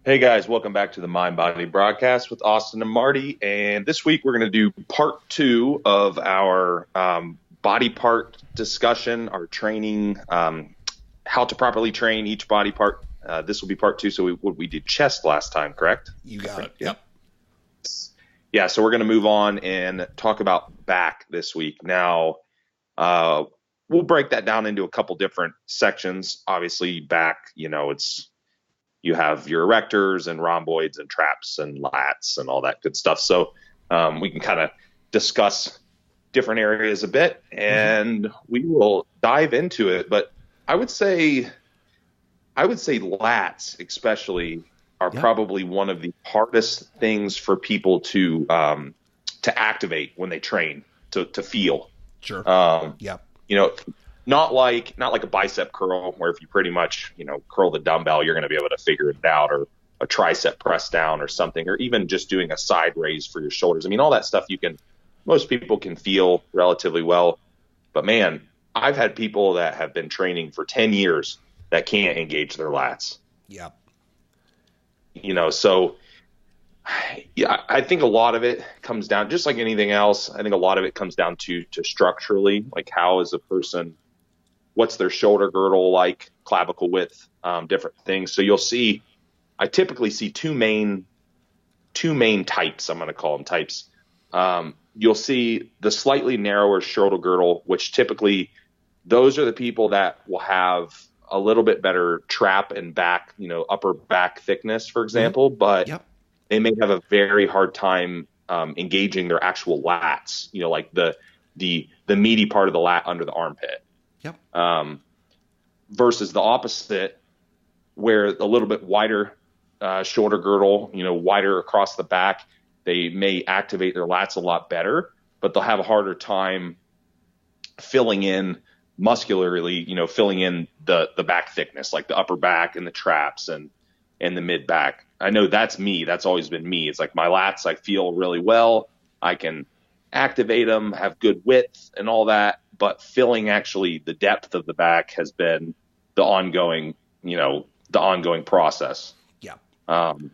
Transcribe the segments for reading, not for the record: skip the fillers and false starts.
Hey guys, welcome back to the Mind Body broadcast with Austin and Marty. And this week we're going to do part two of our body part discussion, our training, how to properly train each body part. This will be part two. So we did chest last time, correct? You I got think, it. yeah. Yep. Yeah, so we're going to move on and talk about back this week. Now, uh, we'll break that down into a couple different sections. Obviously, back, you have your erectors and rhomboids and traps and lats and all that good stuff. So we can kind of discuss different areas a bit hmm and we will dive into it. But I would say lats especially are Yep. probably one of the hardest things for people to activate when they train to feel. Sure. Um, Yep. you know, not like a bicep curl where if you pretty much, curl the dumbbell, you're going to be able to figure it out, or a tricep press down or something, or even just doing a side raise for your shoulders. I mean, all that stuff most people can feel relatively well. But man, I've had people that have been training for 10 years that can't engage their lats. Yep. So yeah, I think a lot of it comes down, just like anything else. I think a lot of it comes down to structurally, like how is a person, what's their shoulder girdle like, clavicle width, different things. So I typically see two main types. I'm going to call them types. You'll see the slightly narrower shoulder girdle, which typically those are the people that will have a little bit better trap and back, upper back thickness, for hmm example, but Yep. they may have a very hard time engaging their actual lats, like the meaty part of the lat under the armpit. Yep. Um, versus the opposite, where a little bit wider shoulder girdle, wider across the back, they may activate their lats a lot better, but they'll have a harder time filling in muscularly, filling in the back thickness, like the upper back and the traps and the mid back. I know that's me. That's always been me. It's like my lats, I feel really well. I can activate them, have good width and all that, but filling actually the depth of the back has been the ongoing, the ongoing process. Yep. Um,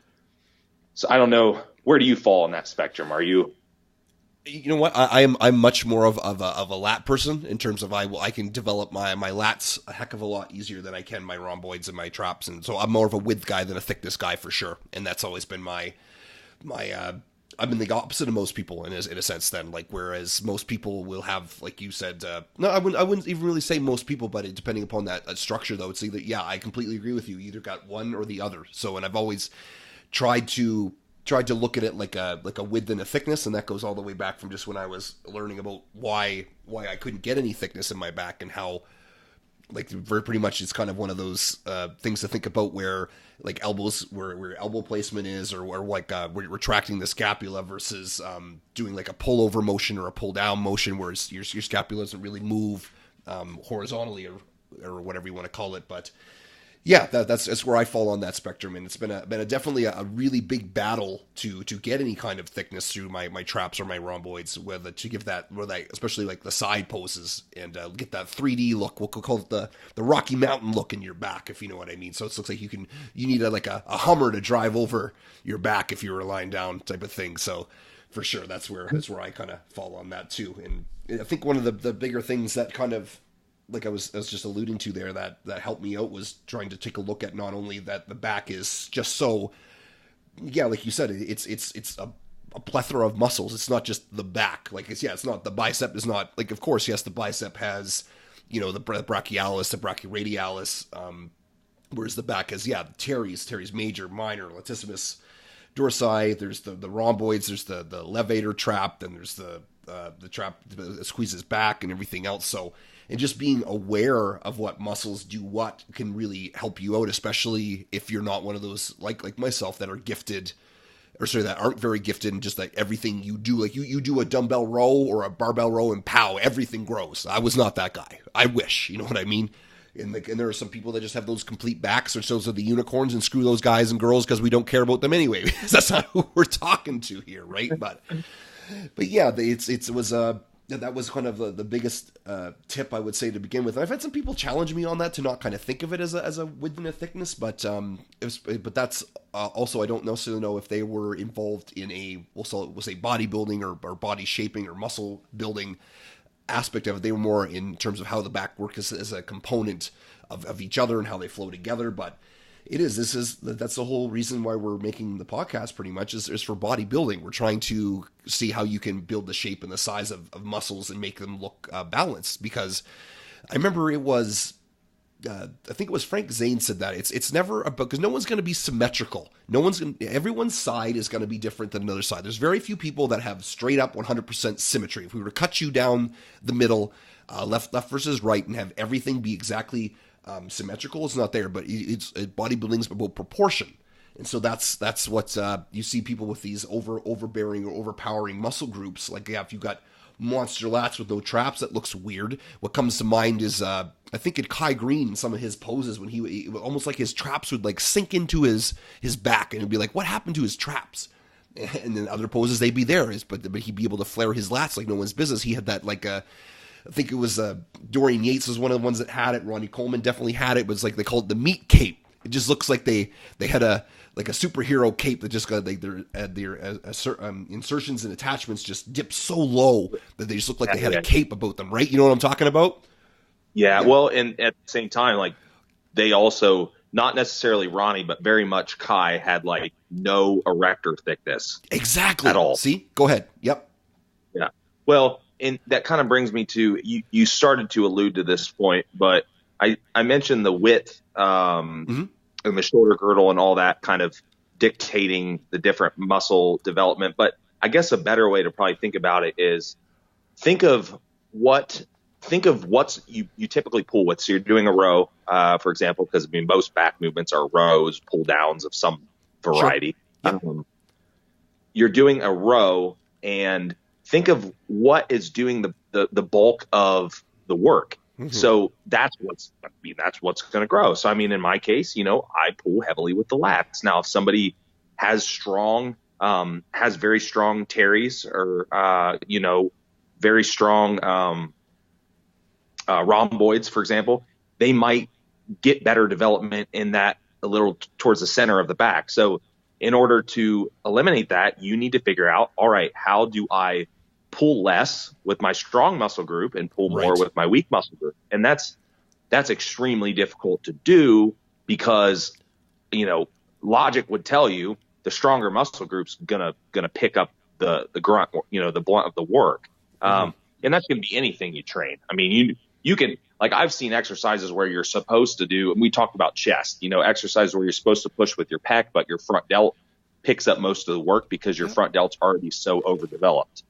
so I don't know, where do you fall on that spectrum? Are you? You know what? I'm much more of a lat person in terms of I can develop my lats a heck of a lot easier than I can my rhomboids and my traps, and so I'm more of a width guy than a thickness guy for sure. And that's always been my I'm in the opposite of most people in a sense. Then, like, whereas most people will have, like you said, no, I wouldn't even really say most people, but depending upon that structure, though, it's either, yeah, I completely agree with you. You either got one or the other. So, and I've always tried to look at it like a width and a thickness, and that goes all the way back from just when I was learning about why I couldn't get any thickness in my back, and how, like, very pretty much it's kind of one of those things to think about, where like elbows, where elbow placement is, or like we're retracting the scapula versus doing like a pullover motion or a pull down motion, where your scapula doesn't really move horizontally, or whatever you want to call it. But yeah, that's where I fall on that spectrum, and it's been a definitely a really big battle to get any kind of thickness through my traps or my rhomboids, whether to give that, especially like the side poses, and get that 3D look. We'll call it the Rocky Mountain look in your back, if you know what I mean. So it looks like you need a Hummer to drive over your back if you were lying down, type of thing. So for sure, that's where I kind of fall on that too. And I think one of the bigger things that kind of, like I was just alluding to there, that helped me out, was trying to take a look at not only that the back is just so, yeah, like you said, it's a plethora of muscles. It's not just the back. Like, it's not, the bicep is not, like, of course, yes, the bicep has, the brachialis, the brachyradialis, whereas the back has, yeah, teres major, minor, latissimus dorsi. There's the rhomboids. There's the levator trap. Then there's the trap that squeezes back and everything else. So, and just being aware of what muscles do what can really help you out, especially if you're not one of those, like myself, that are gifted, or sorry, that aren't very gifted in just like everything you do. Like you do a dumbbell row or a barbell row, and pow, everything grows. I was not that guy. I wish, you know what I mean? And there are some people that just have those complete backs, or those are the unicorns, and screw those guys and girls, because we don't care about them anyway. Because that's not who we're talking to here, right? But yeah, it was. Yeah, that was kind of the biggest tip I would say to begin with. And I've had some people challenge me on that to not kind of think of it as a width and a thickness, but but that's also I don't necessarily know if they were involved in we'll say bodybuilding or body shaping or muscle building aspect of it. They were more in terms of how the back works as a component of each other and how they flow together, but. That's the whole reason why we're making the podcast pretty much is for bodybuilding. We're trying to see how you can build the shape and the size of muscles and make them look balanced. Because I remember it was, I think it was Frank Zane said that it's never about, because no one's going to be symmetrical. Everyone's side is going to be different than another side. There's very few people that have straight up 100% symmetry. If we were to cut you down the middle, left versus right, and have everything be exactly symmetrical, it's not there, but bodybuilding is about proportion, and so that's what you see people with these overbearing or overpowering muscle groups. Like, if you've got monster lats with no traps, that looks weird. What comes to mind is I think at Kai Green, some of his poses when he almost like his traps would like sink into his back, and it'd be like, what happened to his traps? And then other poses they'd be there, but he'd be able to flare his lats like no one's business. He had that like I think it was Dorian Yates was one of the ones that had it. Ronnie Coleman definitely had it. It was like they called it the meat cape. It just looks like they had a superhero cape that just got like their insertions and attachments just dipped so low that they just looked like they had a cape about them, right? You know what I'm talking about? Yeah. Well, and at the same time, like they also, not necessarily Ronnie, but very much Kai had like no erector thickness. Exactly. At all. See? Go ahead. Yep. Yeah. Well, and that kind of brings me to, you started to allude to this point, but I mentioned the width and the shoulder girdle and all that kind of dictating the different muscle development. But I guess a better way to probably think about it is think of what's you typically pull with. So you're doing a row, for example, because I mean, most back movements are rows, pull downs of some variety. Sure. Yep. You're doing a row, and think of what is doing the bulk of the work. Mm-hmm. So that's what's going to grow. So, I mean, in my case, I pull heavily with the lats. Now, if somebody has very strong teres or, very strong rhomboids, for example, they might get better development in that a little towards the center of the back. So in order to eliminate that, you need to figure out, all right, how do I pull less with my strong muscle group and pull more with my weak muscle group? And that's extremely difficult to do because, logic would tell you the stronger muscle group's gonna pick up the grunt, the blunt of the work. And that's gonna be anything you train. I mean, you can, like, I've seen exercises where you're supposed to do, and we talked about chest, exercises where you're supposed to push with your pec, but your front delt picks up most of the work because your front delt's already so overdeveloped.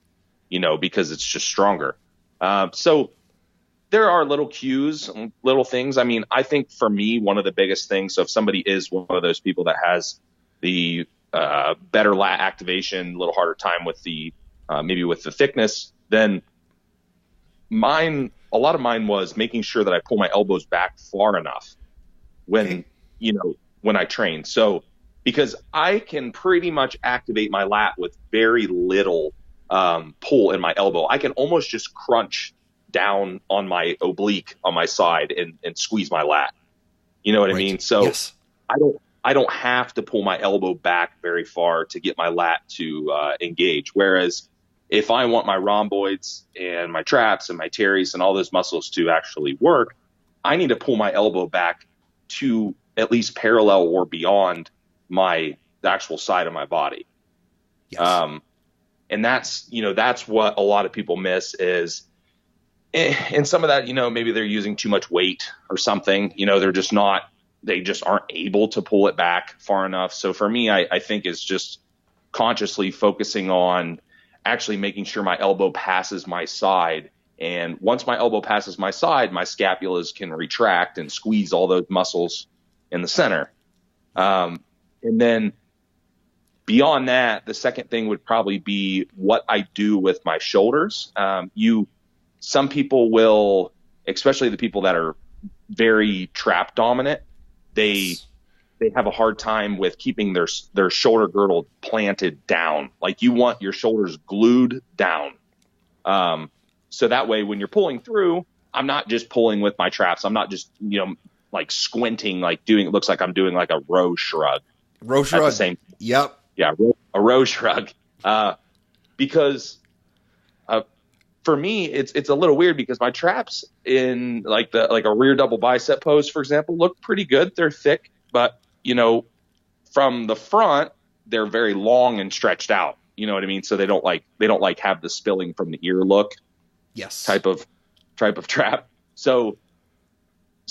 Because it's just stronger. So there are little cues, little things. I mean, I think for me, one of the biggest things, so if somebody is one of those people that has the better lat activation, a little harder time with the maybe with the thickness, then a lot of mine was making sure that I pull my elbows back far enough when I train. So because I can pretty much activate my lat with very little pull in my elbow. I can almost just crunch down on my oblique on my side and squeeze my lat. You know what I mean? So yes. I don't have to pull my elbow back very far to get my lat to engage. Whereas if I want my rhomboids and my traps and my teres and all those muscles to actually work, I need to pull my elbow back to at least parallel or beyond the actual side of my body. Yes. And that's what a lot of people miss is, and some of that, maybe they're using too much weight or something, they just aren't able to pull it back far enough. So for me, I think it's just consciously focusing on actually making sure my elbow passes my side. And once my elbow passes my side, my scapulas can retract and squeeze all those muscles in the center. And then beyond that, the second thing would probably be what I do with my shoulders. Some people will, especially the people that are very trap dominant, they have a hard time with keeping their shoulder girdle planted down. Like you want your shoulders glued down. So that way, when you're pulling through, I'm not just pulling with my traps. I'm not just, like squinting, like doing, it looks like I'm doing like a row shrug Row at the shrug. same. Yep. Yeah. A row shrug. Because, for me, it's a little weird because my traps in like a rear double bicep pose, for example, look pretty good. They're thick, but from the front, they're very long and stretched out. You know what I mean? So they don't like have the spilling from the ear look Yes. type of trap. So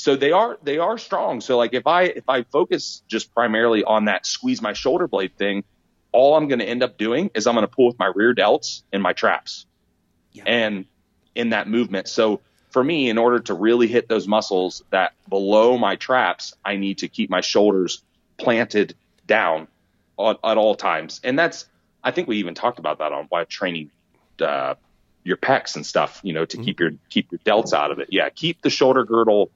they are strong. So like if I focus just primarily on that squeeze my shoulder blade thing, all I'm going to end up doing is I'm going to pull with my rear delts and my traps. Yeah. And in that movement. So for me, in order to really hit those muscles that below my traps, I need to keep my shoulders planted down at all times. And I think we even talked about that on why training your pecs and stuff, to keep your delts out of it. Yeah. Keep the shoulder girdle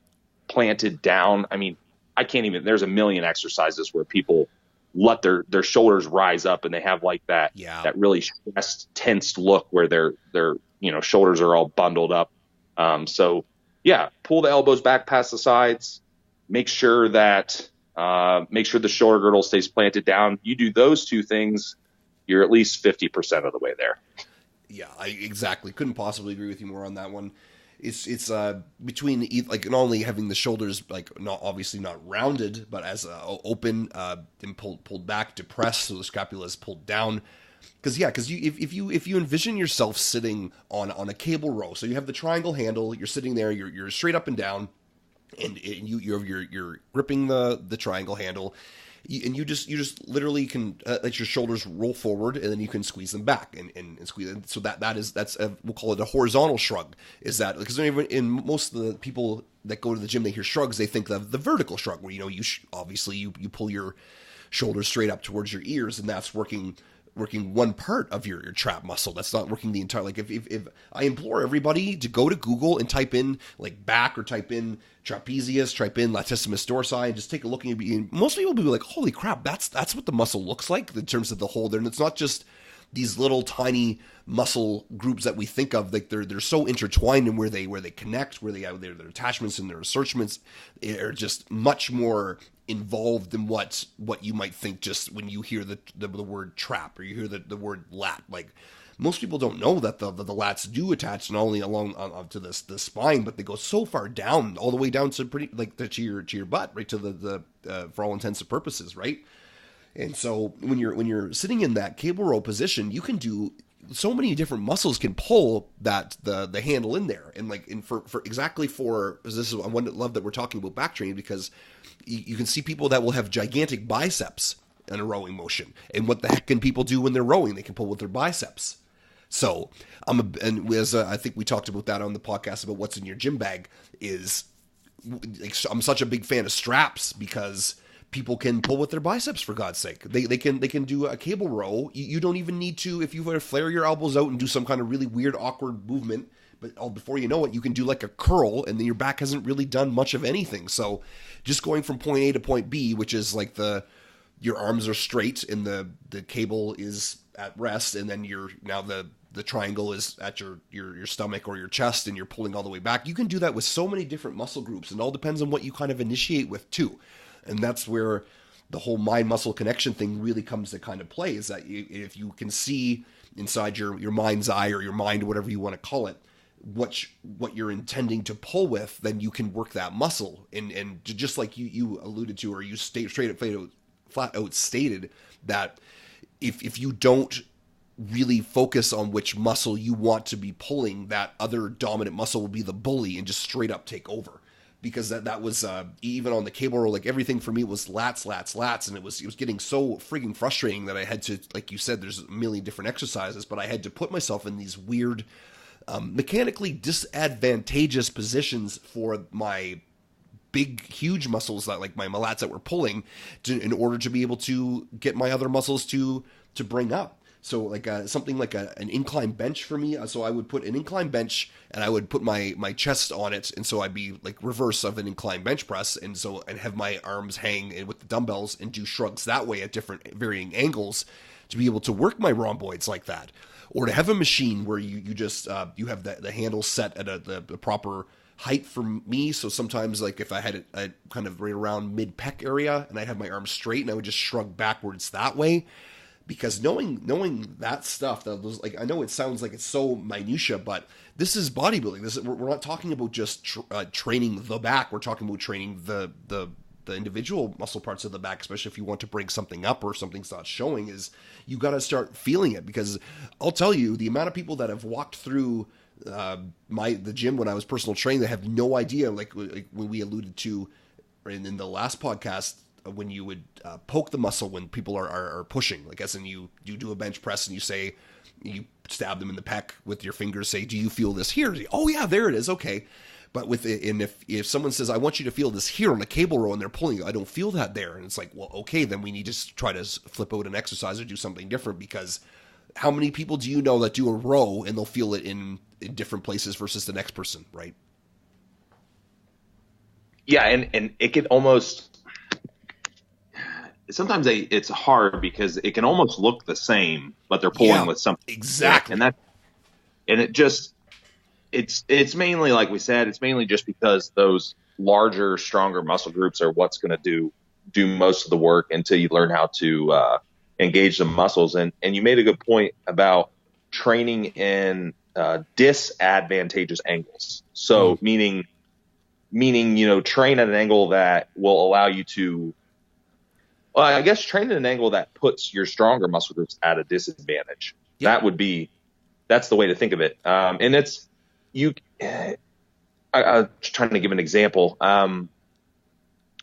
planted down. I mean, there's a million exercises where people let their shoulders rise up and they have like that really stressed, tensed look where their shoulders are all bundled up. So yeah, pull the elbows back past the sides, make sure the shoulder girdle stays planted down. You do those two things, you're at least 50% of the way there. Yeah, I exactly couldn't possibly agree with you more on that one. It's between like not only having the shoulders like not rounded, but as open, and pulled back, depressed, so the scapula is pulled down. Because if you envision yourself sitting on a cable row, so you have the triangle handle, you're sitting there, you're straight up and down, and you're gripping the triangle handle. And you just literally can let your shoulders roll forward, and then you can squeeze them back and squeeze them. So that's we'll call it a horizontal shrug. Is that because in most of the people that go to the gym, they hear shrugs, they think of the vertical shrug, where obviously you pull your shoulders straight up towards your ears, and that's working one part of your trap muscle. That's not working the entire, like if I implore everybody to go to Google and type in like back, or type in trapezius, type in latissimus dorsi, and just take a look at it. And most people will be like, holy crap, that's what the muscle looks like in terms of the whole there. And it's not just these little tiny muscle groups that we think of, like they're so intertwined, and where they connect, where they have their attachments and their assertions are just much more involved than what you might think just when you hear the word trap, or you hear the word lat. Like most people don't know that the lats do attach not only along to the spine, but they go so far down, all the way down to pretty like to your butt, right to the for all intents and purposes, right? And so when you're sitting in that cable row position, you can do so many different muscles can pull that the handle in there. And for this is I love that we're talking about back training, because you can see people that will have gigantic biceps in a rowing motion. And what the heck can people do when they're rowing? They can pull with their biceps. So I think we talked about that on the podcast about what's in your gym bag. I'm such a big fan of straps, because people can pull with their biceps, for God's sake. They can do a cable row. You don't even need to, if you were to flare your elbows out and do some kind of really weird, awkward movement, but before you know it, you can do like a curl, and then your back hasn't really done much of anything. So just going from point A to point B, which is like your arms are straight and the cable is at rest, and then the triangle is at your stomach or your chest, and you're pulling all the way back. You can do that with so many different muscle groups, and it all depends on what you kind of initiate with too. And that's where the whole mind-muscle connection thing really comes to kind of play, is that if you can see inside your mind's eye, or your mind, or whatever you want to call it, what you're intending to pull with, then you can work that muscle. And just like you alluded to, or you flat out stated, that if you don't really focus on which muscle you want to be pulling, that other dominant muscle will be the bully and just straight up take over. Because that was even on the cable row, like everything for me was lats, and it was getting so freaking frustrating that I had to, like you said, there's a million different exercises, but I had to put myself in these weird, mechanically disadvantageous positions for my big, huge muscles, that like my lats that were pulling, in order to be able to get my other muscles to bring up. So like something like an incline bench for me. So I would put an incline bench, and I would put my chest on it, and so I'd be like reverse of an incline bench press, and have my arms hang with the dumbbells and do shrugs that way at different varying angles to be able to work my rhomboids like that. or to have a machine where you just you have the handle set at the proper height for me. So sometimes, like if I had it kind of right around mid pec area, and I had my arms straight, and I would just shrug backwards that way. Because knowing that stuff, those, like, I know it sounds like it's so minutia, but this is bodybuilding. We're not talking about just training the back. We're talking about training the individual muscle parts of the back, especially if you want to bring something up or something's not showing. Is you got to start feeling it, because I'll tell you, the amount of people that have walked through the gym when I was personal training that have no idea, like when we alluded to in the last podcast, when you would poke the muscle when people are pushing, like as in you do a bench press and you stab them in the pec with your fingers, say, do you feel this here? Oh yeah, there it is. Okay. But if someone says, I want you to feel this here on a cable row, and they're pulling, I don't feel that there. And it's like, well, okay, then we need to try to flip out an exercise or do something different, because how many people do you know that do a row and they'll feel it in different places versus the next person, right? Yeah. And it can almost, sometimes it's hard because it can almost look the same, but they're pulling with something. Exactly. It's mainly, like we said, it's mainly just because those larger, stronger muscle groups are what's going to do most of the work until you learn how to engage the muscles. And you made a good point about training in disadvantageous angles. So meaning, train at an angle that will allow you to, well, I guess train at an angle that puts your stronger muscle groups at a disadvantage. Yep. That's the way to think of it. And it's, I'm trying to give an example.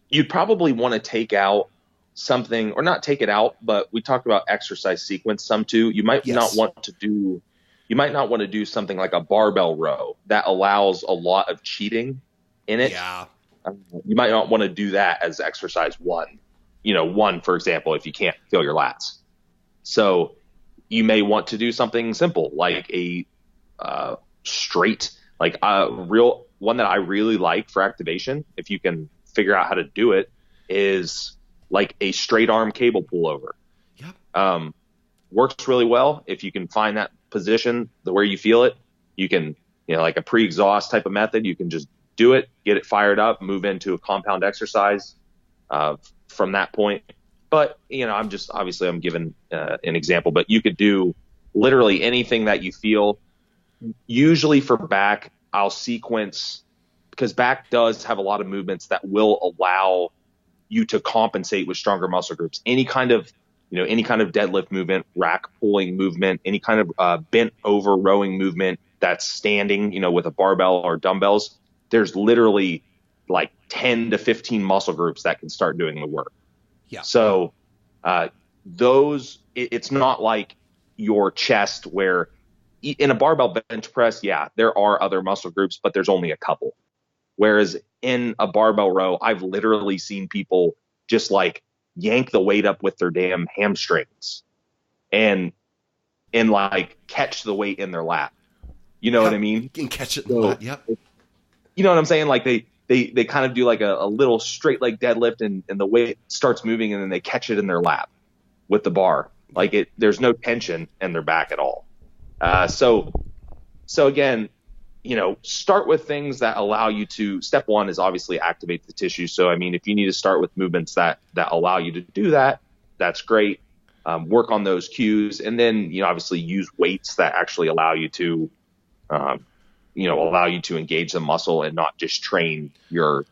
You'd probably want to take out something, or not take it out, but we talked about exercise sequence some too. You might not want to do something like a barbell row that allows a lot of cheating in it. Yeah. You might not want to do that as exercise one. One, for example, if you can't feel your lats. So you may want to do something simple, like a straight, like a real one that I really like for activation, if you can figure out how to do it, is like a straight arm cable pullover. Yep. Works really well. If you can find that position where you feel it, you can, like a pre-exhaust type of method, you can just do it, get it fired up, move into a compound exercise from that point. But, I'm giving an example, but you could do literally anything that you feel. Usually for back, I'll sequence, because back does have a lot of movements that will allow you to compensate with stronger muscle groups. Any kind of deadlift movement, rack pulling movement, any kind of bent over rowing movement that's standing, with a barbell or dumbbells. There's literally like 10 to 15 muscle groups that can start doing the work. Yeah. So it's not like your chest, where in a barbell bench press, there are other muscle groups, but there's only a couple. Whereas in a barbell row, I've literally seen people just like yank the weight up with their damn hamstrings and like catch the weight in their lap. You know what I mean? You can catch it in the lap. Yep. You know what I'm saying? Like they kind of do like a little straight leg deadlift, and the weight starts moving, and then they catch it in their lap with the bar. Like there's no tension in their back at all. So again, start with things that allow you to, step one is obviously activate the tissue. So, I mean, if you need to start with movements that allow you to do that, that's great. Work on those cues, and then, obviously use weights that actually allow you to, engage the muscle and not just train your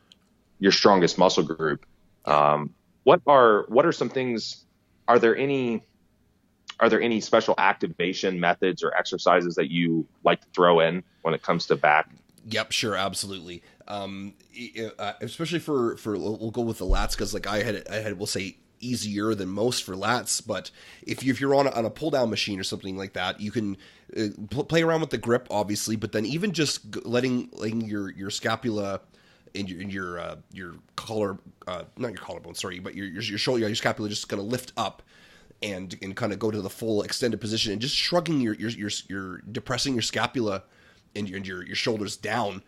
strongest muscle group. What are some things, are there any special activation methods or exercises that you like to throw in when it comes to back? Yep, sure, absolutely. Especially for we'll go with the lats, because like I had we'll say easier than most for lats, but if you're on a pull down machine or something like that, you can play around with the grip, obviously, but then even just letting your scapula and your collar, not your collarbone, sorry, but your shoulder, your scapula just going to lift up and kind of go to the full extended position, and just shrugging your depressing your scapula and your shoulders down,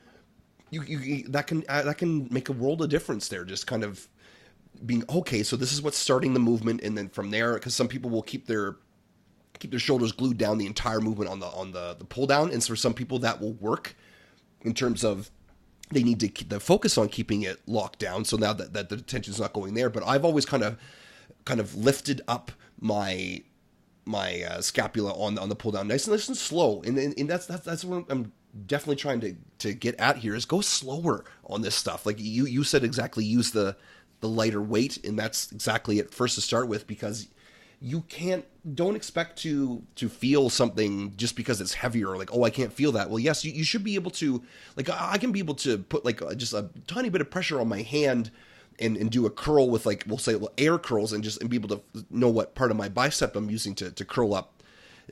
that can make a world of difference there. Just kind of being, okay, so this is what's starting the movement, and then from there, because some people will keep their keep their shoulders glued down the entire movement on the pull down. And so for some people that will work in terms of they need to keep the focus on keeping it locked down. So now that the tension's not going there, but I've always kind of lifted up my scapula on the pull down, nice and slow. And that's what I'm definitely trying to get at here is go slower on this stuff. Like you said exactly, use the lighter weight, and that's exactly it first to start with, because you don't expect to feel something just because it's heavier. Like, oh, I can't feel that. Well, yes, you should be able to, like, I can be able to put like just a tiny bit of pressure on my hand and do a curl with, like, we'll say air curls, and be able to know what part of my bicep I'm using to curl up.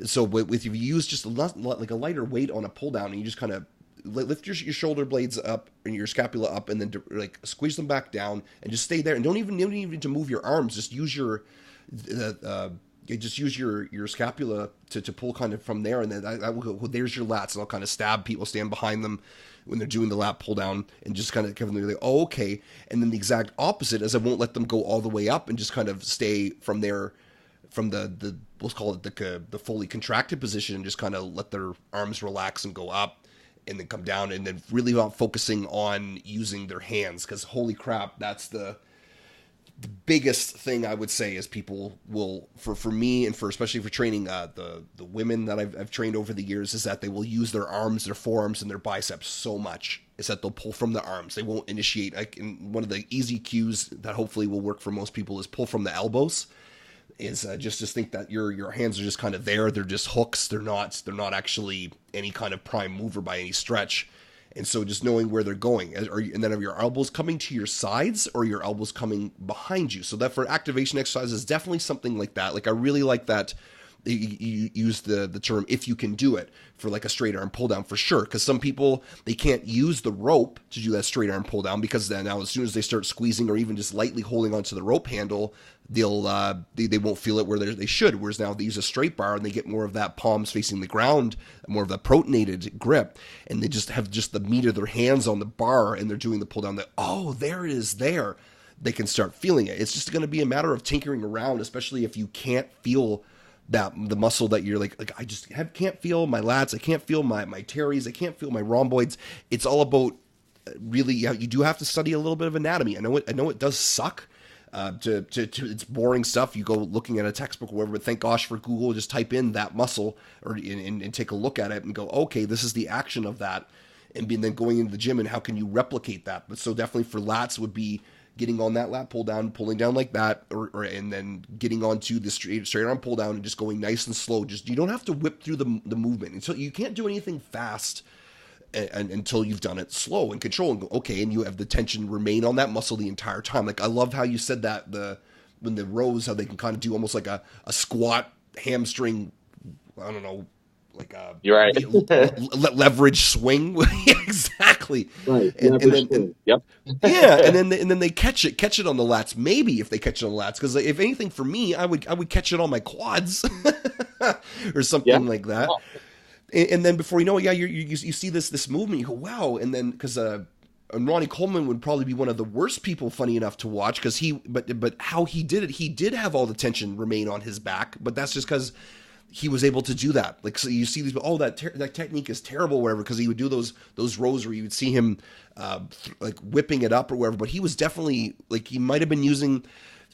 So if you use just like a lighter weight on a pull down, and you just kind of lift your shoulder blades up and your scapula up, and then like squeeze them back down and just stay there, and don't even to move your arms. Just use your scapula to pull kind of from there, and then I will go, well, there's your lats, and I'll kind of stab people, stand behind them when they're doing the lat pull down, and just kind of give them like, oh, okay. And then the exact opposite is I won't let them go all the way up, and just kind of stay from there, from the let's call it the fully contracted position, and just kind of let their arms relax and go up, and then come down, and then really not focusing on using their hands, because holy crap, that's the biggest thing I would say is people will, for me, and for especially for training the women that I've trained over the years, is that they will use their arms, their forearms, and their biceps so much, is that they'll pull from the arms. They won't initiate. And one of the easy cues that hopefully will work for most people is pull from the elbows. Is just think that your hands are just kind of there. They're just hooks. They're not actually any kind of prime mover by any stretch. And so just knowing where they're going, and then are your elbows coming to your sides, or your elbows coming behind you? So that for activation exercises, definitely something like that. Like I really like that you use the term "if you can do it" for like a straight arm pull down, for sure. Because some people, they can't use the rope to do that straight arm pull down, because then now as soon as they start squeezing or even just lightly holding onto the rope handle, they won't feel it where they should. Whereas now they use a straight bar, and they get more of that palms facing the ground, more of the protonated grip, and they just have just the meat of their hands on the bar, and they're doing the pull down. That, oh, there it is, there. They can start feeling it. It's just going to be a matter of tinkering around, especially if you can't feel the muscle that you're like I just can't feel my lats, I can't feel my teres, I can't feel my rhomboids. It's all about really, you do have to study a little bit of anatomy. I know it does suck. It's boring stuff. You go looking at a textbook or whatever, but thank gosh for Google. Just type in that muscle and take a look at it and go, okay, this is the action of that, and then going into the gym and how can you replicate that. But so definitely for lats would be getting on that lat pull down, pulling down like that, and then getting onto the straight arm pull down and just going nice and slow. Just, you don't have to whip through the movement. Until you can't do anything fast until you've done it slow and control, and go, okay, and you have the tension remain on that muscle the entire time. Like I love how you said that when the rows, how they can kind of do almost like a squat hamstring, I don't know, like a You're right. leverage swing. Exactly. Right. And then Yep. yeah, and then they catch it on the lats. Maybe if they catch it on the lats, because if anything for me, I would catch it on my quads or something like that. Oh. And then before you know it, yeah, you see this movement, you go, wow. And then because Ronnie Coleman would probably be one of the worst people, funny enough, to watch, because but how he did it, he did have all the tension remain on his back, but that's just because he was able to do that. Like, so you see these, oh, that technique is terrible, whatever, because he would do those rows where you would see him like whipping it up or whatever. But he was definitely, like, he might have been using,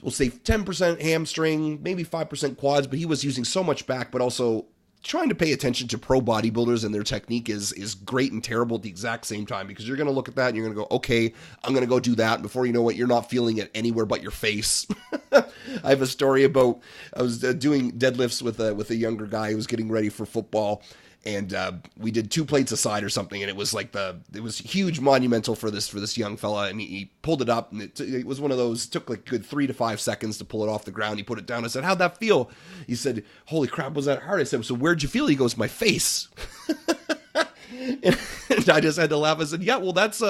we'll say 10% hamstring, maybe 5% quads, but he was using so much back, but also trying to pay attention to pro bodybuilders, and their technique is great and terrible at the exact same time, because you're going to look at that and you're going to go, okay, I'm going to go do that. And before you know it, you're not feeling it anywhere but your face. I have a story about, I was doing deadlifts with a younger guy who was getting ready for football, and we did 2 plates aside or something, and it was like it was huge, monumental for this young fella, and he pulled it up, and it was one of those, took like good 3 to 5 seconds to pull it off the ground. He put it down. I said, how'd that feel? He said, holy crap, was that hard? I said, so where'd you feel? He goes, my face. And I just had to laugh. I said, yeah, well, that's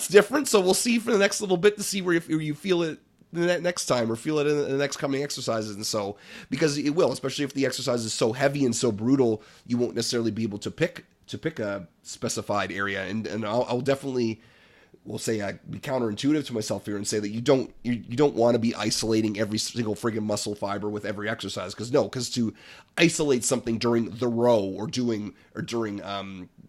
different. So we'll see for the next little bit to see where you feel it the next time, or feel it in the next coming exercises. And so, because it will, especially if the exercise is so heavy and so brutal, you won't necessarily be able to pick a specified area. And I'll definitely will say be counterintuitive to myself here and say that you don't want to be isolating every single friggin' muscle fiber with every exercise, because to isolate something during the row or during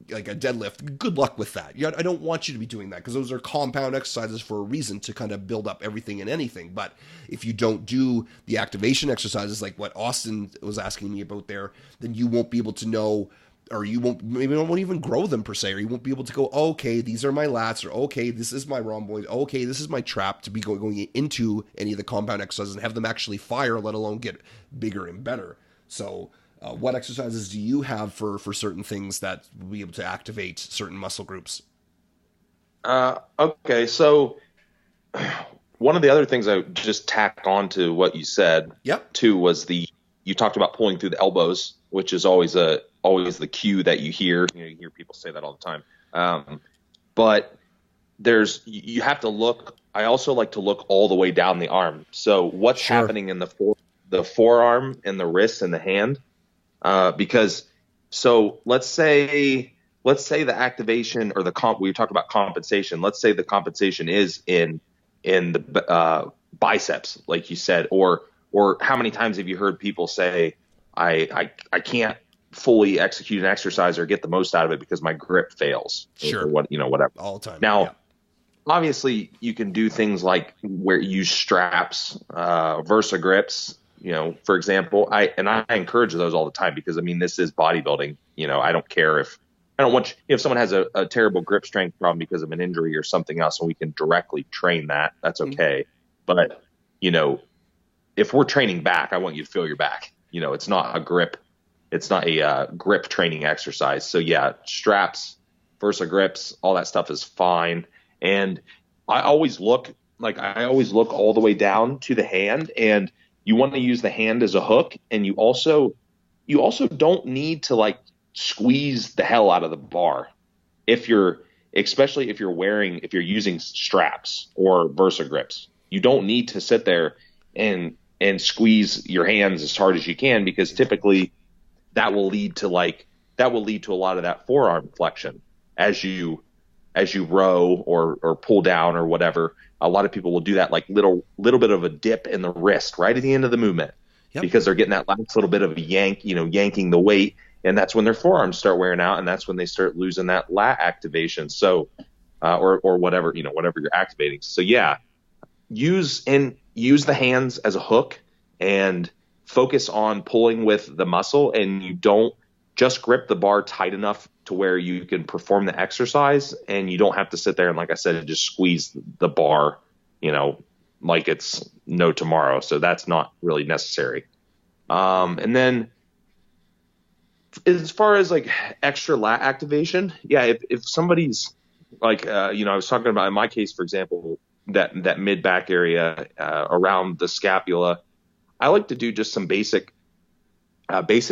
like a deadlift, good luck with that. I don't want you to be doing that, because those are compound exercises for a reason, to kind of build up everything and anything. But if you don't do the activation exercises like what Austin was asking me about there, then you won't be able to know, or you won't even grow them per se, or you won't be able to go, oh, okay, these are my lats, or okay, this is my rhomboid, okay, this is my trap, to be going into any of the compound exercises and have them actually fire, let alone get bigger and better. So what exercises do you have for certain things that will be able to activate certain muscle groups? Okay, so one of the other things I would just tack on to what you said, Yep. too, was you talked about pulling through the elbows, which is always the cue that you hear. You hear people say that all the time. But you have to look. I also like to look all the way down the arm. So what's Sure. happening in the forearm and the wrist and the hand? Because let's say the activation or we talk about compensation. Let's say the compensation is in the biceps, like you said, or how many times have you heard people say, I can't fully execute an exercise or get the most out of it because my grip fails. Sure. Or whatever. All the time. Now, yeah. Obviously you can do things like where you use straps, Versa grips, for example. I encourage those all the time, because this is bodybuilding. I don't care if someone has a terrible grip strength problem because of an injury or something else, and we can directly train that, that's okay. But, if we're training back, I want you to feel your back. It's not a grip training exercise. So yeah, straps, Versa grips, all that stuff is fine. And I always look all the way down to the hand, and you want to use the hand as a hook. And you also don't need to squeeze the hell out of the bar. Especially if you're using straps or Versa grips, you don't need to sit there and squeeze your hands as hard as you can, because typically that will lead to a lot of that forearm flexion as you row or pull down or whatever. A lot of people will do that little bit of a dip in the wrist right at the end of the movement. Yep. Because they're getting that last little bit of a yank, yanking the weight, and that's when their forearms start wearing out, and that's when they start losing that lat activation. So or whatever you're activating. So yeah, use the hands as a hook and focus on pulling with the muscle, and you don't just grip the bar tight enough to where you can perform the exercise, and you don't have to sit there and, like I said, just squeeze the bar, like it's no tomorrow. So that's not really necessary. And then as far as extra lat activation, yeah, if somebody's I was talking about in my case, for example, that mid back area around the scapula, I like to do just some basic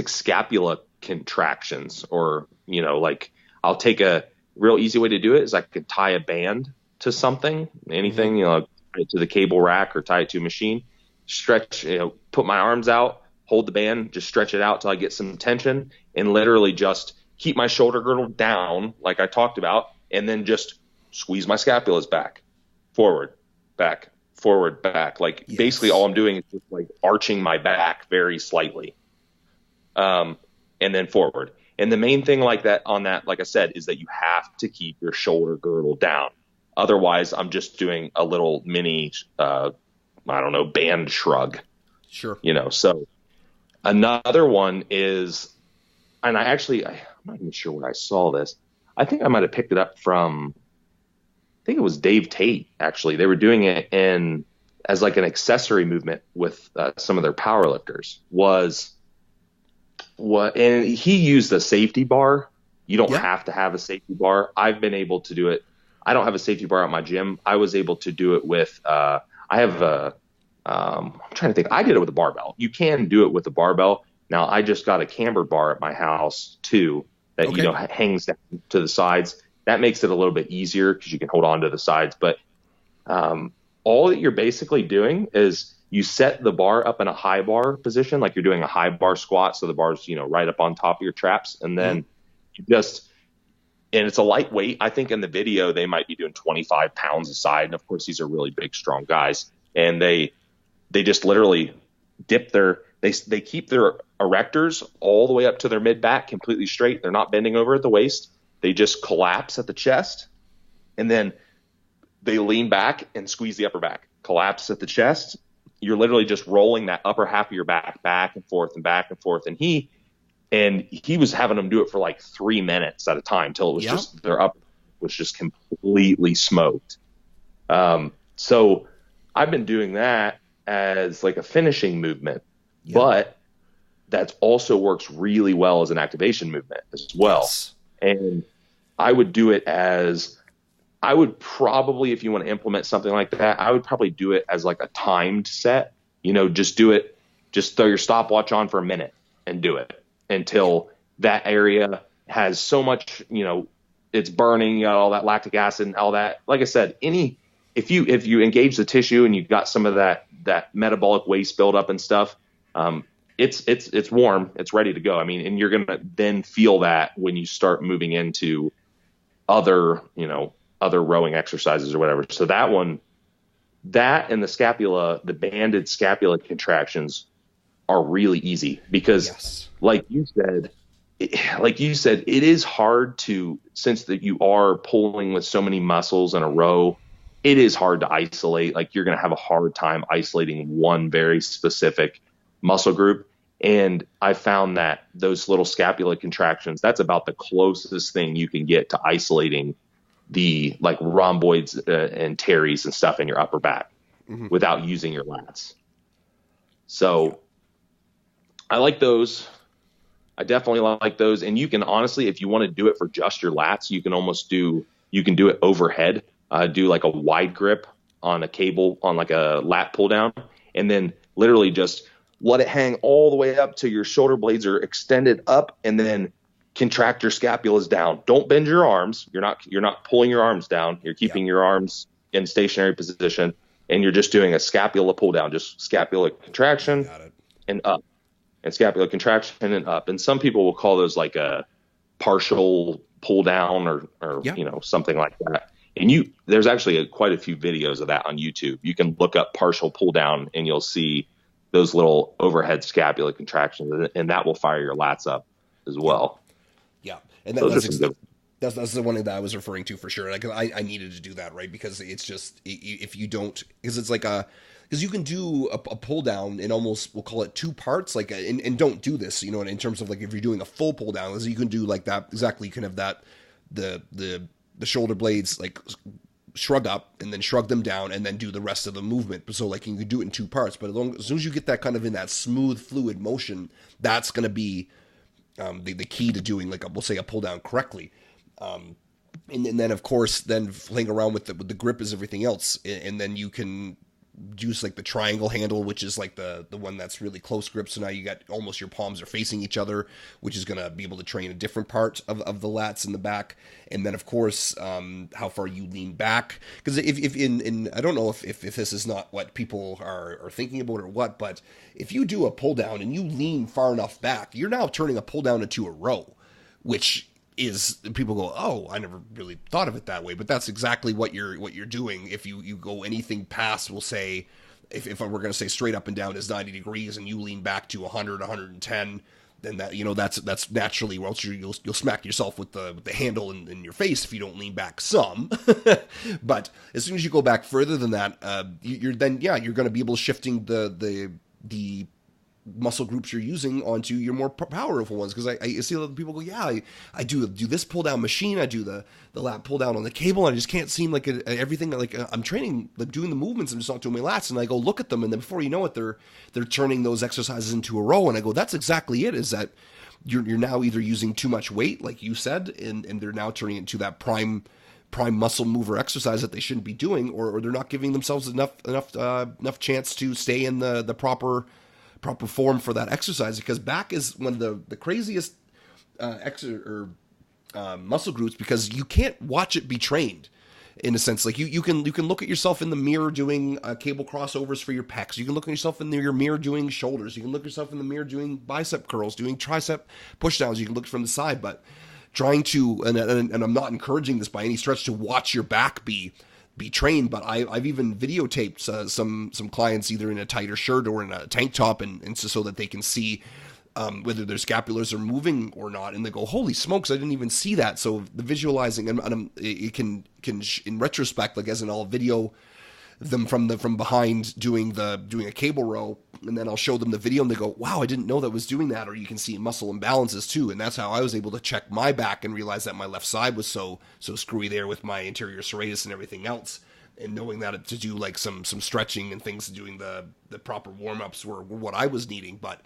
scapula contractions, or I'll take a real easy way to do it is I could tie a band to something, anything, tie it to the cable rack or tie it to a machine, stretch, put my arms out, hold the band, just stretch it out till I get some tension, and literally just keep my shoulder girdle down like I talked about, and then just squeeze my scapulas back, forward, back. Yes. Basically all I'm doing is just arching my back very slightly. And then forward. And the main thing like I said, is that you have to keep your shoulder girdle down. Otherwise, I'm just doing a little mini, band shrug. Sure. So another one is, and I'm not even sure where I saw this. I think I might have picked it up from, I think it was Dave Tate, actually. They were doing it as an accessory movement with some of their power lifters, and he used a safety bar. You don't have to have a safety bar. I've been able to do it. I don't have a safety bar at my gym. I was able to do it with, I'm trying to think. I did it with a barbell. You can do it with a barbell. Now I just got a cambered bar at my house too, that, hangs down to the sides. That makes it a little bit easier because you can hold on to the sides. But all that you're basically doing is you set the bar up in a high bar position, like you're doing a high bar squat. So the bar's, right up on top of your traps. And then you just, and it's a lightweight. I think in the video they might be doing 25 pounds a side, and of course these are really big, strong guys, and they just literally dip they keep their erectors all the way up to their mid back completely straight. They're not bending over at the waist. They just collapse at the chest, and then they lean back and squeeze the upper back. Collapse at the chest. You're literally just rolling that upper half of your back and forth and back and forth. And he was having them do it for like 3 minutes at a time till it was just their upper was just completely smoked. So I've been doing that as like a finishing movement, but that also works really well as an activation movement as well. Yes. And I would do it as, I would probably, if you want to implement something like that, I would probably do it as like a timed set, just do it, just throw your stopwatch on for a minute and do it until that area has so much, it's burning, you got all that lactic acid and all that. Like I said, if you engage the tissue and you've got some of that metabolic waste buildup and stuff, it's warm, it's ready to go. I mean, and you're going to then feel that when you start moving into other rowing exercises or whatever. So that and the scapula, the banded scapula contractions are really easy because like you said, it is hard to, since that you are pulling with so many muscles in a row, it is hard to isolate. Like you're going to have a hard time isolating one very specific muscle group. And I found that those little scapula contractions, that's about the closest thing you can get to isolating the like rhomboids and teres and stuff in your upper back without using your lats. So I like those. I definitely like those. And you can honestly, if you want to do it for just your lats, you can do it overhead, do like a wide grip on a cable on like a lat pull down, and then literally just let it hang all the way up to your shoulder blades are extended up, and then contract your scapulas down. Don't bend your arms. You're not pulling your arms down. You're keeping your arms in stationary position, and you're just doing a scapula pull down, just scapula contraction and up, and scapula contraction and up. And some people will call those like a partial pull down or something like that. And there's actually quite a few videos of that on YouTube. You can look up partial pull down and you'll see those little overhead scapula contractions, and that will fire your lats up as well. Yeah, and that's the one thing that I was referring to for sure. Like I needed to do that, right? Because it's just, if you don't, because it's like because you can do a pull down in almost, we'll call it 2 parts, like and don't do this, in terms of like if you're doing a full pull down, you can do like that exactly. You can have that the shoulder blades like shrug up and then shrug them down and then do the rest of the movement. So like you can do it in 2 parts, but as soon as you get that kind of in that smooth, fluid motion, that's going to be the key to doing like we'll say a pull down correctly. And then of course then playing around with the grip is everything else, and then you can use like the triangle handle, which is like the one that's really close grip. So now you got almost your palms are facing each other, which is going to be able to train a different part of the lats in the back. And then of course, how far you lean back. Because if in I don't know if this is not what people are thinking about or what, but if you do a pull down and you lean far enough back, you're now turning a pull down into a row, which is, people go, oh, I never really thought of it that way, but that's exactly what you're doing. If you go anything past, we'll say, if we're going to say straight up and down is 90 degrees and you lean back to 100, 110, then that, that's naturally, well, you'll smack yourself with the handle in your face if you don't lean back some. But as soon as you go back further than that, you're going to be able to shifting the muscle groups you're using onto your more powerful ones. Because I see a lot of people go, I do this pull down machine, I do the lat pull down on the cable, and I just can't seem like everything, like I'm training, like doing the movements, I'm just not doing my lats, and I go look at them, and then before you know it, they're turning those exercises into a row, and I go, that's exactly it, is that you're now either using too much weight, like you said, and they're now turning it into that prime muscle mover exercise that they shouldn't be doing, or they're not giving themselves enough chance to stay in the proper form for that exercise. Because back is one of the craziest muscle groups, because you can't watch it be trained, in a sense. Like you can look at yourself in the mirror doing cable crossovers for your pecs. You can look at yourself in your mirror doing shoulders. You can look at yourself in the mirror doing bicep curls, doing tricep pushdowns. You can look from the side, but trying to, and I'm not encouraging this by any stretch, to watch your back be trained, but I've even videotaped some clients either in a tighter shirt or in a tank top, and so that they can see whether their scapulars are moving or not, and they go, "Holy smokes, I didn't even see that." So the visualizing, and it can in retrospect, like as in I'll video them from behind doing a cable row, and then I'll show them the video, and they go, "Wow, I didn't know that was doing that." Or you can see muscle imbalances too, and that's how I was able to check my back and realize that my left side was so screwy there with my anterior serratus and everything else. And knowing that to do like some stretching and things, doing the proper warm ups were what I was needing, but.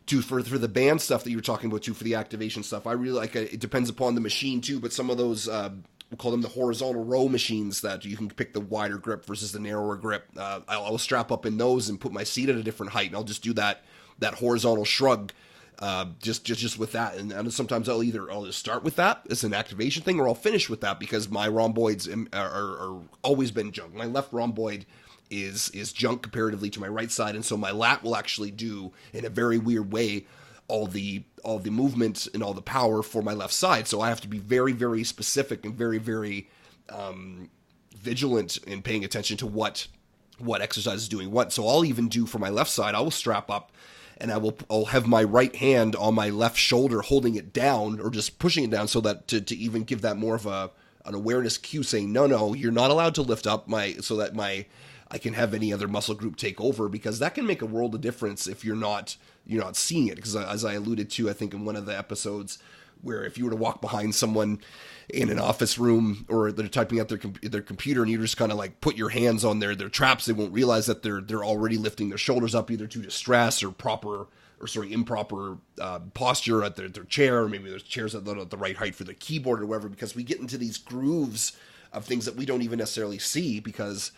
For the band stuff that you were talking about too, for the activation stuff, I really like it. It depends upon the machine too, but some of those we'll call them the horizontal row machines that you can pick the wider grip versus the narrower grip. I'll strap up in those and put my seat at a different height, and I'll just do that horizontal shrug just with that. And sometimes I'll just start with that as an activation thing, or I'll finish with that because my rhomboids are always been junk. My left rhomboid is junk comparatively to my right side, and so my lat will actually do, in a very weird way, all the movement and all the power for my left side. So I have to be very, very specific and very, very vigilant in paying attention to what exercise is doing what. So I'll even do for my left side, I will strap up and I'll have my right hand on my left shoulder holding it down or just pushing it down, so that to even give that more of an awareness cue, saying no, you're not allowed to lift up so that I can have any other muscle group take over, because that can make a world of difference if you're not seeing it. Because as I alluded to, I think in one of the episodes, where if you were to walk behind someone in an office room, or they're typing at their computer, and you just kind of like put your hands on their traps, they won't realize that they're already lifting their shoulders up, either due to stress or improper posture at their chair, or maybe there's chairs at the right height for the keyboard or whatever. Because we get into these grooves of things that we don't even necessarily see, because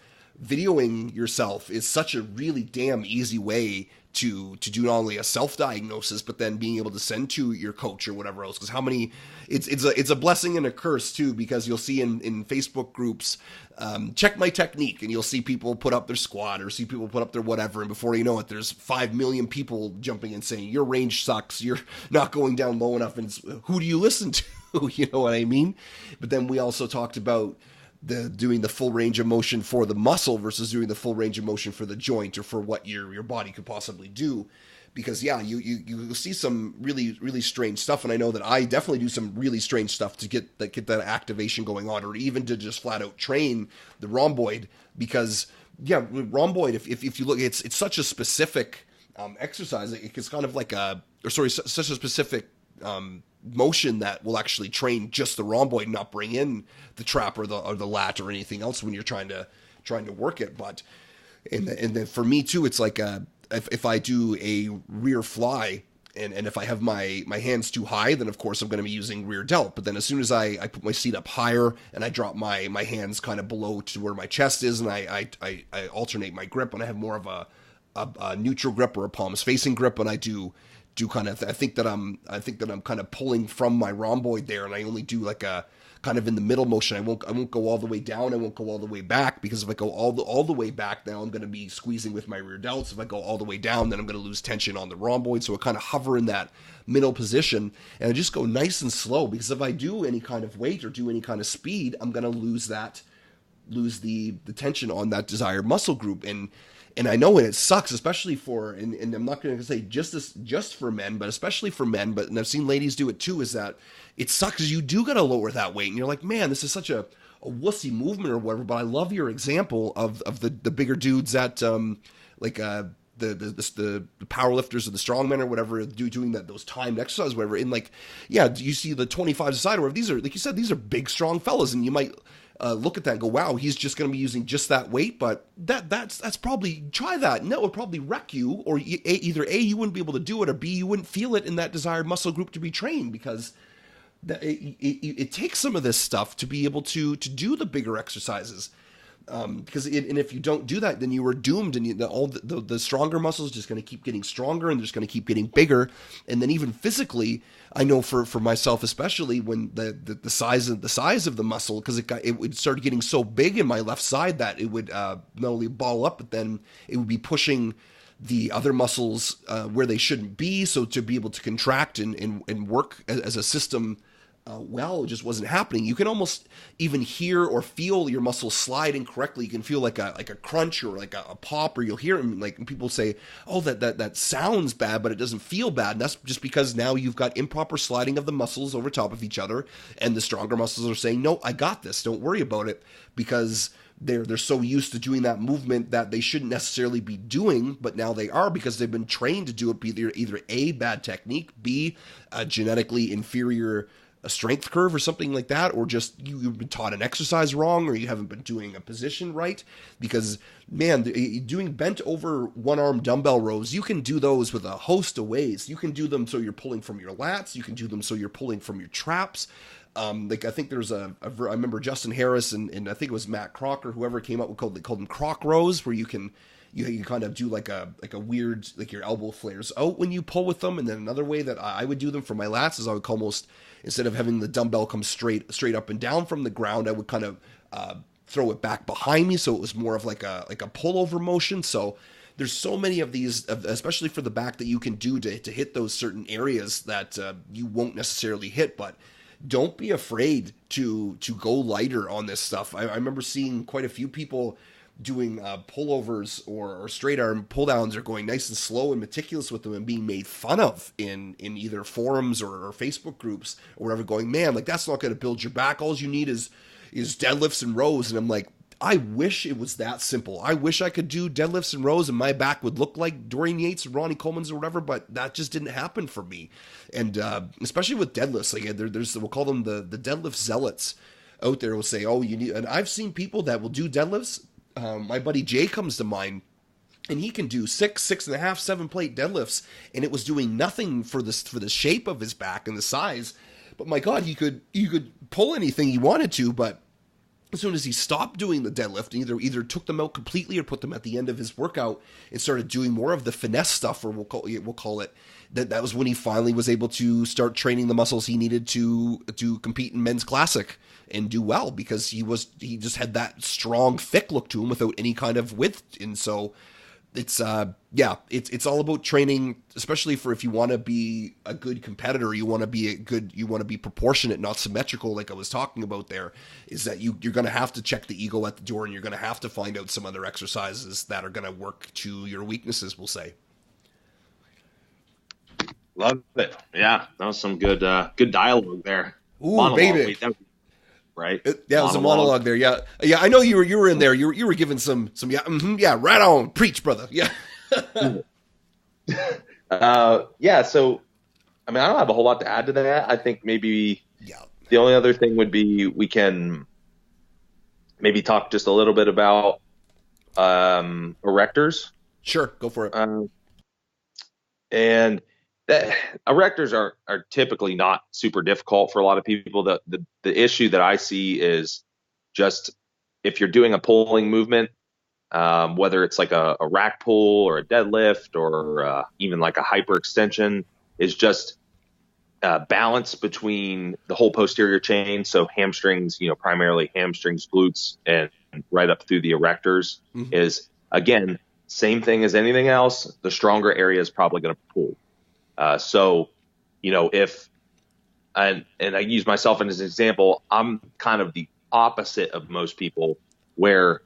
videoing yourself is such a really damn easy way to do not only a self-diagnosis, but then being able to send to your coach or whatever else. Because it's a blessing and a curse too, because you'll see in Facebook groups, check my technique, and you'll see people put up their squat or see people put up their whatever, and before you know it, there's 5 million people jumping in saying your range sucks, you're not going down low enough, and who do you listen to? You know what I mean? But then we also talked about doing the full range of motion for the muscle versus doing the full range of motion for the joint, or for what your body could possibly do. Because you see some really, really strange stuff, and I know that I definitely do some really strange stuff to get that activation going on, or even to just flat out train the rhomboid. Because rhomboid, if you look, it's such a specific exercise. It's kind of like such a specific motion that will actually train just the rhomboid, and not bring in the trap or the lat or anything else when you're trying to work it. But and then for me too, it's like if I do a rear fly, and if I have my hands too high, then of course I'm going to be using rear delt. But then as soon as I put my seat up higher and I drop my hands kind of below to where my chest is, and I alternate my grip, and I have more of a neutral grip or a palms facing grip, and I do kind of, I think that I'm kind of pulling from my rhomboid there, and I only do like a kind of in the middle motion. I won't go all the way down. I won't go all the way back, because if I go all the way back, now I'm going to be squeezing with my rear delts. If I go all the way down, then I'm going to lose tension on the rhomboid. So I kind of hover in that middle position, and I just go nice and slow, because if I do any kind of weight or do any kind of speed, I'm going to lose the tension on that desired muscle group. And I know it sucks, especially for, and I'm not going to say just for men, but especially for men, and I've seen ladies do it too, is that it sucks because you do got to lower that weight, and you're like, man, this is such a wussy movement or whatever. But I love your example of the bigger dudes that the power lifters or the strongmen or whatever doing those timed exercises, whatever. And you see the 25 aside, or these are, like you said, these are big, strong fellas, and you might look at that and go, wow, he's just going to be using just that weight, but that's probably, try that. No, it would probably wreck you, or either A, you wouldn't be able to do it, or B, you wouldn't feel it in that desired muscle group to be trained, because it takes some of this stuff to be able to do the bigger exercises. Because if you don't do that, then you are doomed, and all the stronger muscles are just going to keep getting stronger, and they're just going to keep getting bigger. And then even physically, I know for myself especially, when the size of the muscle, because it would start getting so big in my left side that it would not only ball up, but then it would be pushing the other muscles where they shouldn't be. So to be able to contract and work as a system well, it just wasn't happening. You can almost even hear or feel your muscles slide incorrectly. You can feel like a crunch or like a pop, or you'll hear them like people say, "Oh, that sounds bad, but it doesn't feel bad." And that's just because now you've got improper sliding of the muscles over top of each other, and the stronger muscles are saying, "No, I got this. Don't worry about it," because they're so used to doing that movement that they shouldn't necessarily be doing, but now they are because they've been trained to do it. Either A, bad technique, B, a genetically inferior a strength curve or something like that, or just you've been taught an exercise wrong, or you haven't been doing a position right. Because man, doing bent over one arm dumbbell rows, you can do those with a host of ways. You can do them so you're pulling from your lats. You can do them so you're pulling from your traps. Like I think there's I remember Justin Harris and I think it was Matt Crocker, whoever came up with they called them croc rows, where you kind of do like a weird, like your elbow flares out when you pull with them. And then another way that I would do them for my lats is I would almost, instead of having the dumbbell come straight up and down from the ground, I would kind of throw it back behind me, so it was more of like a pullover motion. So there's so many of these, especially for the back, that you can do to hit those certain areas that you won't necessarily hit. But don't be afraid to go lighter on this stuff. I remember seeing quite a few people doing pullovers or straight arm pull downs, or going nice and slow and meticulous with them, and being made fun of in either forums or Facebook groups or whatever, going, man, like that's not going to build your back. All you need is deadlifts and rows. And I'm like, I wish it was that simple. I wish I could do deadlifts and rows and my back would look like Dorian Yates or Ronnie Coleman's or whatever, but that just didn't happen for me. And especially with deadlifts, like there's we'll call them the deadlift zealots out there will say, oh, you need, and I've seen people that will do deadlifts. My buddy Jay comes to mind, and he can do 6.5, 7 plate deadlifts, and it was doing nothing for the shape of his back and the size. But my God, he could pull anything he wanted to, but as soon as he stopped doing the deadlift, and either took them out completely or put them at the end of his workout and started doing more of the finesse stuff, or we'll call it that was when he finally was able to start training the muscles he needed to compete in men's classic and do well, because he just had that strong, thick look to him without any kind of width. And so it's it's all about training, especially for if you want to be a good competitor, you want to be proportionate, not symmetrical, like I was talking about there, is that you're going to have to check the ego at the door, and you're going to have to find out some other exercises that are going to work to your weaknesses, we'll say. Love it. Yeah, that was some good dialogue there. Ooh, monologue. baby. Right? It was a monologue there. Yeah. I know you were in there. You were giving some right on, preach, brother. Yeah. So I mean, I don't have a whole lot to add to that. I think maybe the only other thing would be we can maybe talk just a little bit about erectors. Sure, go for it. And that erectors are typically not super difficult for a lot of people. The issue that I see is just if you're doing a pulling movement, whether it's like a rack pull or a deadlift or even like a hyperextension, is just balance between the whole posterior chain. So hamstrings, primarily hamstrings, glutes, and right up through the erectors is, again, same thing as anything else. The stronger area is probably going to pull. If I use myself as an example, I'm kind of the opposite of most people, where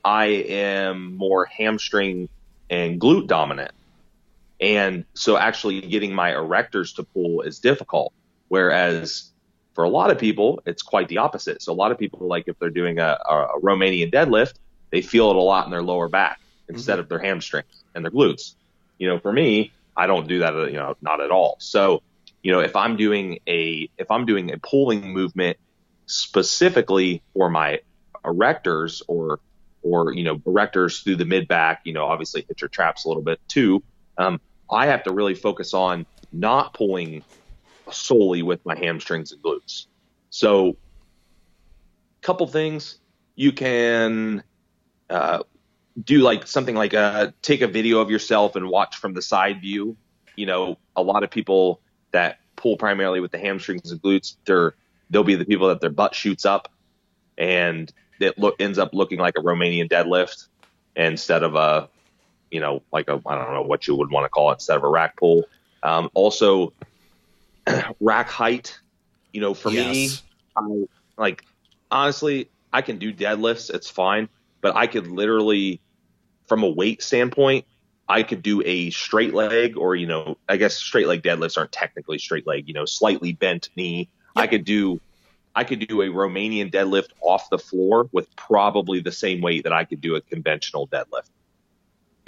I am more hamstring and glute dominant. And so actually getting my erectors to pull is difficult. Whereas for a lot of people, it's quite the opposite. So a lot of people, like if they're doing a Romanian deadlift, they feel it a lot in their lower back instead of their hamstrings and their glutes. For me, I don't do that, not at all. So, if I'm doing a pulling movement specifically for my erectors or erectors through the mid back, obviously hit your traps a little bit too. I have to really focus on not pulling solely with my hamstrings and glutes. So, couple things you can do, like something like take a video of yourself and watch from the side view. A lot of people that pull primarily with the hamstrings and glutes, they'll be the people that their butt shoots up and it ends up looking like a Romanian deadlift instead of I don't know what you would want to call it, instead of a rack pull. Also, rack height For me, Yes. I like honestly, I can do deadlifts, it's fine, but I could literally, from a weight standpoint, I could do a straight leg, or I guess straight leg deadlifts aren't technically straight leg, slightly bent knee. I Yep. could do I could do a Romanian deadlift off the floor with probably the same weight that I could do a conventional deadlift.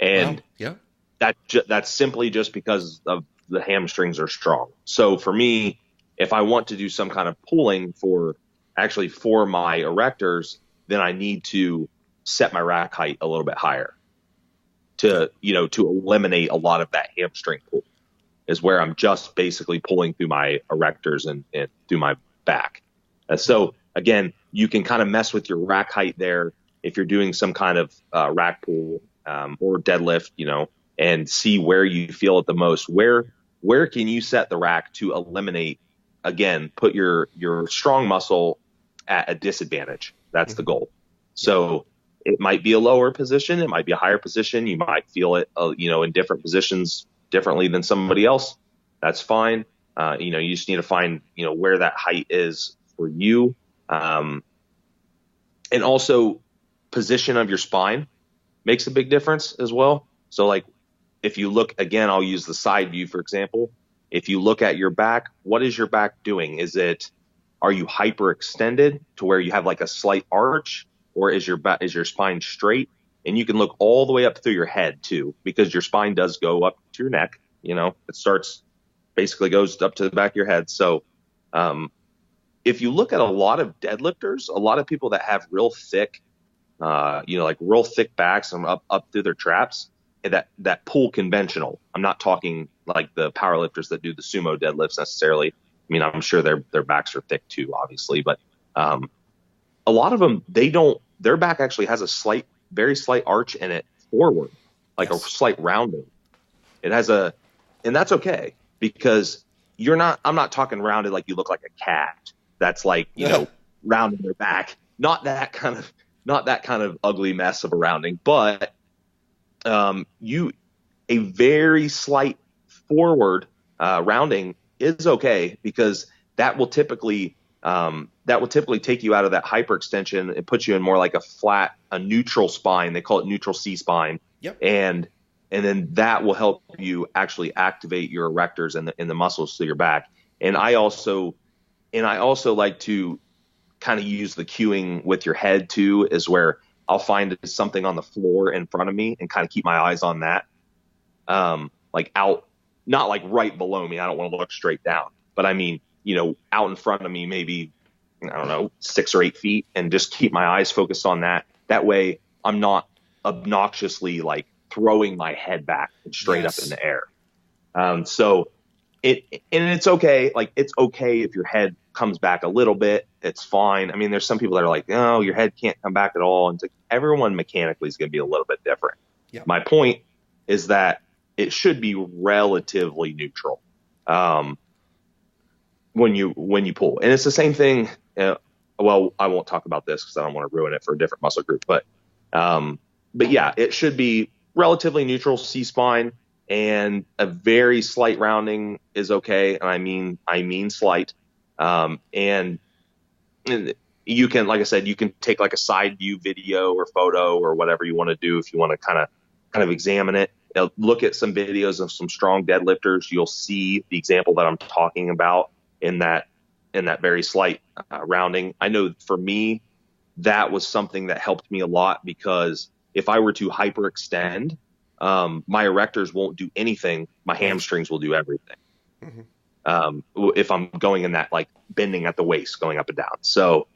Wow. And Yeah. that's simply just because of the hamstrings are strong. So for me, if I want to do some kind of pulling for my erectors, then I need to set my rack height a little bit higher Yep. to eliminate a lot of that hamstring pull, is where I'm just basically pulling through my erectors and through my back. So again, you can kind of mess with your rack height there if you're doing some kind of rack pull or deadlift, and see where you feel it the most. Where can you set the rack to eliminate, again, put your strong muscle at a disadvantage? That's the Hmm. goal. Yep. So it might be a lower position, it might be a higher position. You might feel it, in different positions differently than somebody else. That's fine. You just need to find, where that height is for you. And also position of your spine makes a big difference as well. So like if you look again, I'll use the side view, for example. If you look at your back, what is your back doing? Are you hyperextended to where you have like a slight arch, or is your spine straight? And you can look all the way up through your head too, because your spine does go up to your neck. Basically goes up to the back of your head. So, um, if you look at a lot of deadlifters, a lot of people that have real thick, like real thick backs and up through their traps, and that pull conventional. I'm not talking like the powerlifters that do the sumo deadlifts necessarily. I mean, I'm sure their backs are thick too, obviously, but um, a lot of them, their back actually has a very slight arch in it forward, like a Yes. slight rounding. It has and that's okay, because I'm not talking rounded like you look like a cat that's like, rounding their back. Not that kind of ugly mess of a rounding, but you a very slight forward rounding is okay, because that will typically take you out of that hyperextension and put you in more like a neutral spine. They call it neutral C spine, Yep. and then that will help you actually activate your erectors and the muscles to your back. And I also like to kind of use the cueing with your head too, is where I'll find something on the floor in front of me and kind of keep my eyes on that. Like out, not like right below me. I don't want to look straight down, but I mean, out in front of me, maybe, I don't know, 6 or 8 feet, and just keep my eyes focused on that. That way I'm not obnoxiously like throwing my head back and straight up in Yes. the air. So it's okay. Like, it's okay if your head comes back a little bit. It's fine. I mean, there's some people that are like, oh, your head can't come back at all. And it's like, everyone mechanically is going to be a little bit different. Yep. My point is that it should be relatively neutral when you pull. And it's the same thing. Well, I won't talk about this because I don't want to ruin it for a different muscle group. But yeah, it should be relatively neutral C spine, and a very slight rounding is okay. And I mean slight. And you can, like I said, you can take like a side view video or photo or whatever you want to do if you want to kind of examine it. Look at some videos of some strong deadlifters. You'll see the example that I'm talking about in that very slight rounding. I know for me, that was something that helped me a lot, because if I were to hyperextend, my erectors won't do anything. My Right. hamstrings will do everything. Hmm. If I'm going in that like bending at the waist, going up and down. So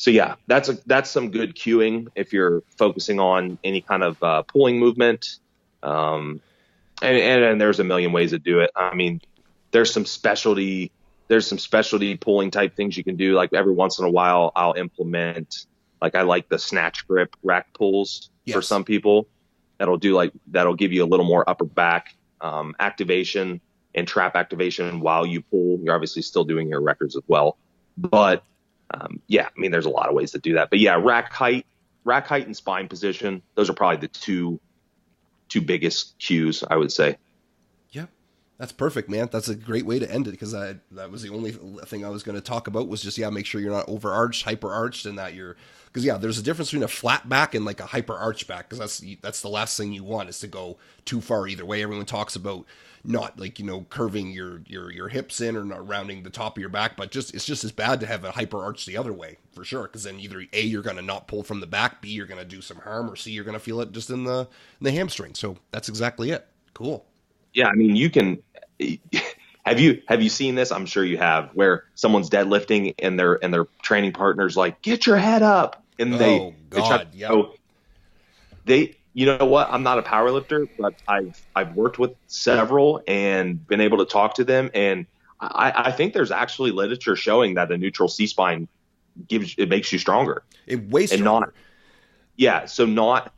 yeah, that's some good cueing if you're focusing on any kind of pulling movement. Um, and there's a million ways to do it. I mean, there's some specialty pulling type things you can do. Like every once in a while, I'll implement, like, I like the snatch grip rack pulls for Yes. some people. That'll give you a little more upper back activation and trap activation while you pull. You're obviously still doing your records as well, but yeah, I mean, there's a lot of ways to do that. But yeah, rack height and spine position. Those are probably the two biggest cues, I would say. Yeah. That's perfect, man. That's a great way to end it because that was the only thing I was going to talk about was just, make sure you're not overarched, hyperarched, and that you're, because there's a difference between a flat back and like a hyperarch back, because that's the last thing you want is to go too far either way. Everyone talks about not like, curving your hips in or not rounding the top of your back, but it's just as bad to have a hyperarch the other way for sure, because then either A, you're going to not pull from the back, B, you're going to do some harm, or C, you're going to feel it just in the hamstring. So that's exactly it. Cool. Yeah, I mean, you can. Have you seen this? I'm sure you have, where someone's deadlifting and their training partner's like, "Get your head up," and they try, yeah. You know what? I'm not a power lifter, but I've worked with several and been able to talk to them, and I think there's actually literature showing that a neutral C spine makes you stronger. It way stronger. So not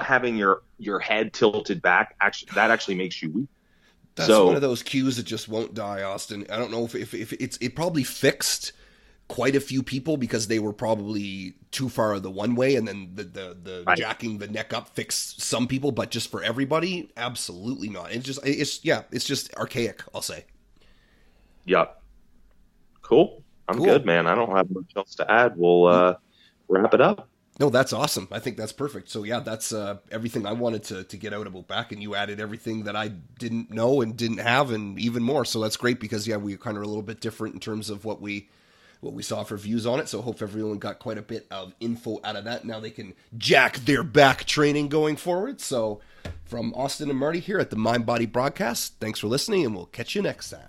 having your head tilted back actually makes you weak. That's one of those cues that just won't die, Austin. I don't know if it probably fixed quite a few people because they were probably too far the one way, and then the right. Jacking the neck up fixed some people, but just for everybody, absolutely not. It's just archaic, I'll say. Yep. Cool. I'm good, man. I don't have much else to add. We'll wrap it up. No, that's awesome. I think that's perfect. So that's everything I wanted to get out about back, and you added everything that I didn't know and didn't have, and even more. So that's great because we kind of are a little bit different in terms of what we saw for views on it. So I hope everyone got quite a bit of info out of that. Now they can jack their back training going forward. So from Austin and Marty here at the Mind Body Broadcast, thanks for listening, and we'll catch you next time.